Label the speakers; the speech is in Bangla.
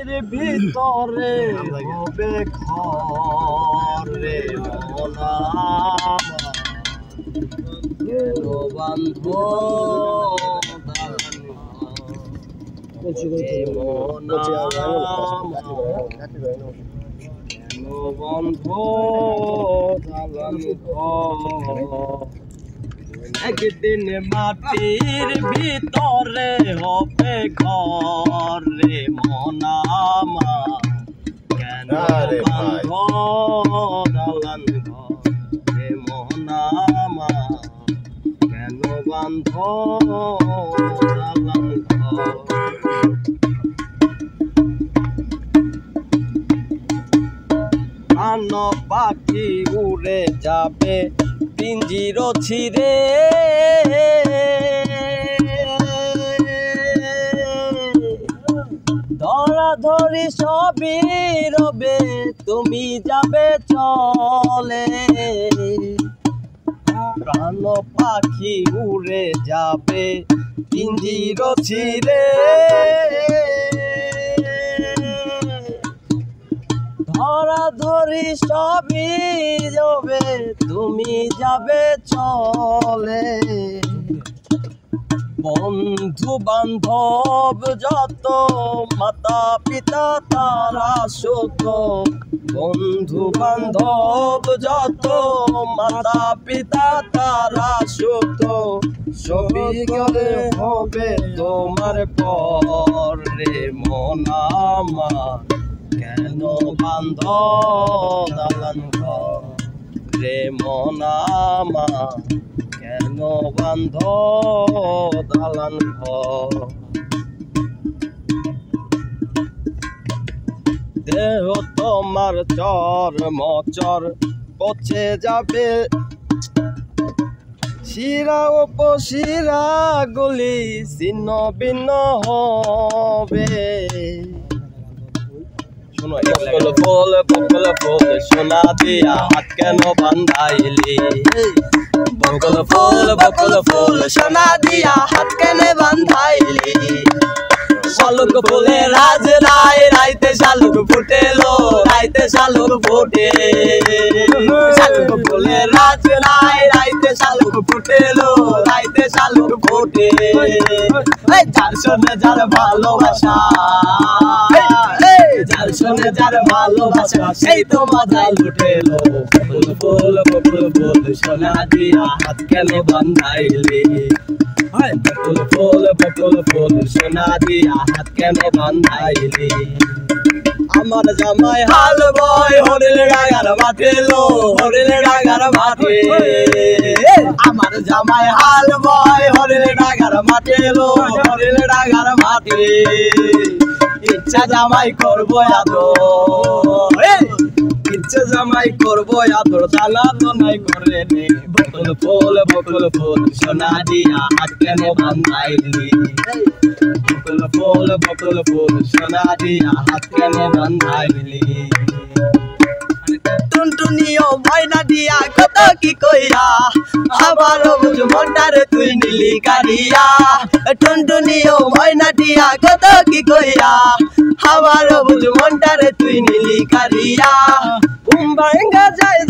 Speaker 1: মাটির ভিতরে হবে ঘরে মনা কেন বান্ধ বন্ধ একদিন মাটির ভিতরে হবে ঘরে মনামা কেন বান্ধ দালান ঘরে মনামা কেন বান্ধ দালান ঘর প্রাণ পাখি উড়ে যাবে পিঞ্জির ছিঁড়ে ধরাধরি সবই রবে তুমি যাবে চলে প্রাণ পাখি উড়ে যাবে পিঞ্জির ছিঁড়ে ধরাধরি সবই যাবে তুমি যাবে চলে বন্ধু বান্ধব যত মাতা পিতা তারা সুত বন্ধু বান্ধব যত মাতা পিতা তারা সুত সবই গেলে হবে তোমার পর রে মনামা কেন বান্ধ দালান ঘর রে মনামা কেন বান্ধ দালান ঘর দেহ তোমার চর মচর পচে যাবে শিরা উপশিরা গুলি ছিন্ন ভিন্ন হবে বকল ফুল সোনা দিয়া হাত কেন বান্ধাইলি বকল ফুল সোনা দিয়া হাত কেন বান্ধাইলি শালুক ফুলে রাজ নাই রাইতে শালুক ফুটেলো রাইতে শালুক ফুটে শালুক ফুলে রাজ নাই রাইতে শালুক ফুটেলো রাইতে শালুক ফুটে যার শোনে যার ভালোবাসা যার শোনে যার ভালোবাসা সেই তো মজা লুটেলো বকল ফুল সোনা দিয়া হাত কেন বান্ধাইলি বকল ফুল সোনা দিয়া হাত কেন বান্ধাইলি আমার জামাই হাল বয় হরিল ডাগার মাঠে লো হরিল ডাগার মাঠে আমার জামাই হাল বয় হরিল ডাগার মাঠে লো হরিল ডাগার মাঠে ইচ্ছা জামাই করবো আদর ইচ্ছা জামাই করবো আদর জানা তো নাই করে নে বকল ফুল সোনা দিয়া হাত কেন বান্ধাইলি বকল ফুল সোনা দিয়া হাত কেন বান্ধাইলি টুনটুনিও ময়না দিয়া কত কি কইরা আবার বুঝ মনটারে তুই নিলি কারিয়া টুনটুনিও ময়না দিয়া কত কি কইরা আবার বুঝ মনটারে তুই নিলি কারিয়া ঘুম ভাঙ্গা যায়